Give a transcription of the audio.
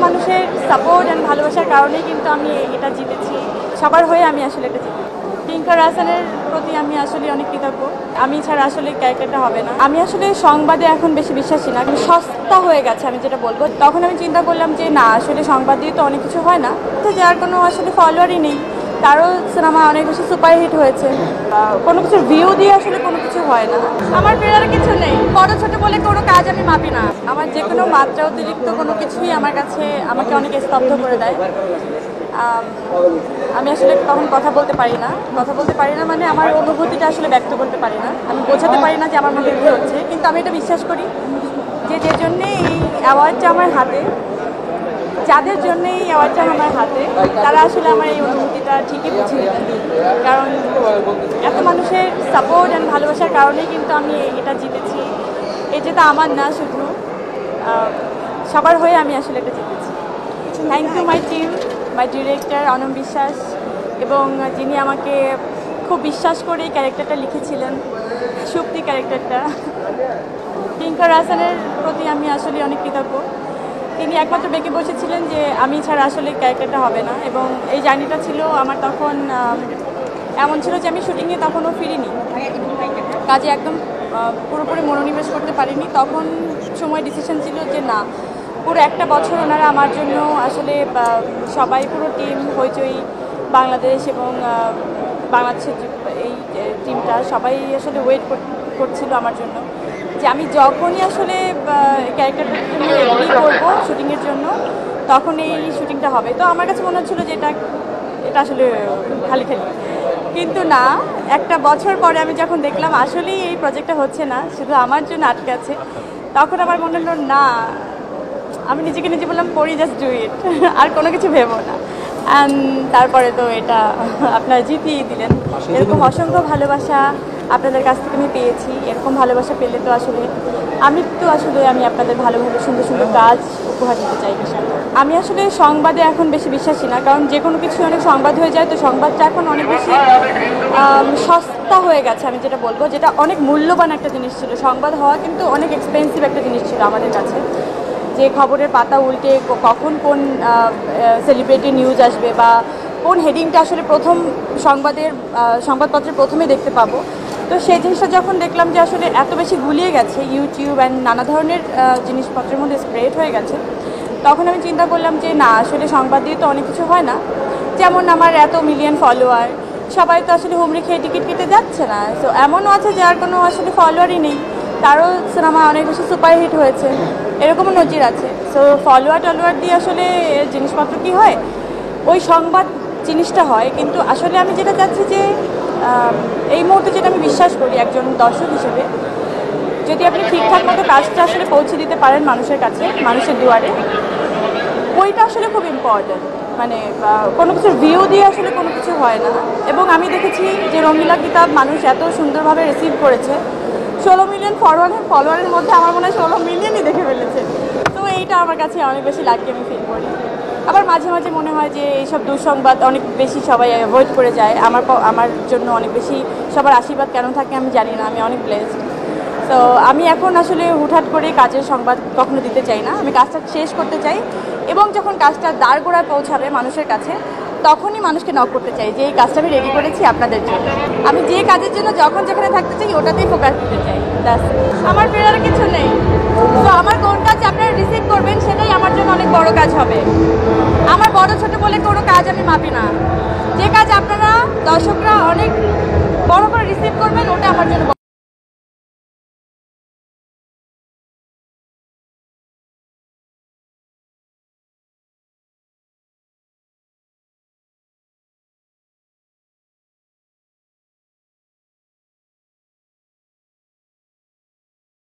মানুষের support and ভালোবাসার কারণেই কিন্তু আমি এটা জিতেছি। সবার হয়ে আমি আসলে এটা জিতেছি। টিঙ্কার হাসানের প্রতি আমি আসলে অনেক কৃতজ্ঞ। আমি ছাড়া আসলে ক্যারেক্টারটা হবে না। আমি আসলে সংবাদে এখন বেশি বিশ্বাসী না, কিন্তু সস্তা হয়ে গেছে আমি যেটা বলবো। তখন আমি চিন্তা করলাম যে না, আসলে সংবাদ দিয়ে তো অনেক কিছু হয় না, তো যার কোনো আসলে ফলোয়ারই নেই। তারও সিনেমা অনেক বেশি সুপারহিট হয়েছে, কোনো কিছুর ভিউ দিয়ে আসলে কোনো কিছু হয় না। আমার প্রেরণার কিছু নেই, বড় ছোট বলে কোনো কাজ আমি মাপি না। আমার যে কোনো মাত্রা অতিরিক্ত কোনো কিছুই আমার কাছে আমাকে অনেক স্তব্ধ করে দেয়। আমি আসলে তখন কথা বলতে পারি না মানে আমার অনুভূতিটা আসলে ব্যক্ত করতে পারি না, আমি বোঝাতে পারি না যে আমার মধ্যে কী হচ্ছে। কিন্তু আমি এটা বিশ্বাস করি যে যে জন্যে এই অ্যাওয়ার্ডটা আমার হাতে, যাদের জন্য এই অ্যাওয়ার্ডটা আমার হাতে, তারা আসলে আমার এই অনুভূতিটা ঠিকই বুঝে নেবেন। কারণ এত মানুষের সাপোর্ট অ্যান্ড ভালোবাসার কারণেই কিন্তু আমি এটা জিতেছি। এই যেটা আমার না, শুধু সবার হয়ে আমি আসলে এটা জিতেছি। Thank you my team, my director Anam Biswas, এবং যিনি আমাকে খুব বিশ্বাস করে এই ক্যারেক্টারটা লিখেছিলেন, সুপ্তি ক্যারেক্টারটা। টিঙ্কার হাসানের প্রতি আমি আসলে অনেক কৃতজ্ঞ। তিনি একমাত্র বেঁকে বসেছিলেন যে আমি ছাড়া আসলে ক্যারেক্টারটা হবে না, এবং এই জার্নিটা ছিল আমার তখন এমন ছিল যে আমি শুটিংয়ে তখনও ফিরিনি, কাজে একদম পুরোপুরি মনোনিবেশ করতে পারিনি। তখন সময় ডিসিশন ছিল যে না, পুরো একটা বছর ওনারা আমার জন্য আসলে সবাই, পুরো টিম, হইচই বাংলাদেশ এবং বাংলাদেশের এই টিমটা সবাই আসলে ওয়েট করছিল আমার জন্য, যে আমি যখনই আসলে ক্যারেক্টারটার জন্য রেডি করবো শুটিংয়ের জন্য, তখন এই শুটিংটা হবে। তো আমার কাছে মনে হচ্ছিলো যে এটা আসলে খালি। কিন্তু না, একটা বছর পরে আমি যখন দেখলাম আসলেই এই প্রজেক্টটা হচ্ছে না, শুধু আমার জন্য আটকে আছে, তখন আমার মনে হলো না, আমি নিজেকে নিজে বললাম করি, জাস্ট ডু ইট, আর কোনো কিছু ভেবো না। অ্যান্ড তারপরে তো এটা আপনারা জিতিয়ে দিলেন। এরকম অসংখ্য ভালোবাসা আপনাদের কাছ থেকে আমি পেয়েছি। এরকম ভালোবাসা পেলে তো আসলে আমি আপনাদের ভালো সুন্দর সুন্দর কাজ উপহার দিতে চাই। আমি আসলে সংবাদে এখন বেশি বিশ্বাসী না, কারণ যে কোনো কিছু অনেক সংবাদ হয়ে যায়, তো সংবাদটা এখন অনেক বেশি সস্তা হয়ে গেছে আমি যেটা বলবো, যেটা অনেক মূল্যবান একটা জিনিস ছিল। সংবাদ হওয়া কিন্তু অনেক এক্সপেন্সিভ একটা জিনিস ছিল আমাদের কাছে, যে খবরের পাতা উল্টে কখন কোন সেলিব্রিটি নিউজ আসবে বা কোন হেডিংটা আসলে প্রথম সংবাদপত্রের প্রথমে দেখতে পাবো। তো সেই জিনিসটা যখন দেখলাম যে আসলে এত বেশি গুলিয়ে গেছে, ইউটিউব অ্যান্ড নানা ধরনের জিনিসপত্রের মধ্যে স্প্রেড হয়ে গেছে, তখন আমি চিন্তা করলাম যে না, আসলে সংবাদ দিয়ে তো অনেক কিছু হয় না। যেমন আমার এত মিলিয়ন ফলোয়ার, সবাই তো আসলে হুমড়ি খেয়ে টিকিট কেটে যাচ্ছে না। তো এমনও আছে যার কোনো আসলে ফলোয়ারই নেই, তারও সিনেমা অনেক বেশি সুপারহিট হয়েছে, এরকমও নজির আছে। সো ফলোয়ার দিয়ে আসলে জিনিসপত্র কী হয়, ওই সংবাদ জিনিসটা হয়। কিন্তু আসলে আমি যেটা চাচ্ছি যে এই মুহূর্তে যেটা আমি বিশ্বাস করি একজন দর্শক হিসেবে, যদি আপনি ঠিকঠাক মতো কাজটা আসলে পৌঁছে দিতে পারেন মানুষের কাছে, মানুষের দুয়ারে, ওইটা আসলে খুব ইম্পর্টেন্ট। মানে কোনো কিছুর ভিউ দিয়ে আসলে কোনো কিছু হয় না। এবং আমি দেখেছি যে রঙিলা কিতাব মানুষ এত সুন্দরভাবে রিসিভ করেছে, 16 মিলিয়ন ফলোয়ারের মধ্যে আমার মনে হয় 16 মিলিয়নই দেখে ফেলেছে। তো এইটা আমার কাছে অনেক বেশি লাকি আমি ফিল করি। আবার মাঝে মাঝে মনে হয় যে এইসব দুঃসংবাদ অনেক বেশি সবাই অ্যাভয়েড করে যায়। আমার জন্য অনেক বেশি সবার আশীর্বাদ কেন থাকে আমি জানি না, আমি অনেক ব্লেসড। তো আমি এখন আসলে হুটহাট করে কাজের সংবাদ কখনো দিতে চাই না, আমি কাজটা শেষ করতে চাই, এবং যখন কাজটা দাঁড় গোড়ায় পৌঁছাবে মানুষের কাছে, তখনই মানুষকে নক করতে চাই যে এই কাজটা আমি রেডি করেছি আপনাদের জন্য। আমি যে কাজের জন্য যখন যেখানে থাকতে চাই ওটাতেই ফোকাস দিতে চাই। আমার প্রেরণার কিছু নেই, তো আমার কোন কাজ আপনারা রিসিভ করবেন সেটাই আমার জন্য অনেক বড় কাজ হবে। আমার বড় ছোট বলে কোনো কাজ আমি মাপি না, যে কাজ আপনারা দর্শকরা অনেক বড় করে রিসিভ করবেন ওটা আমার জন্য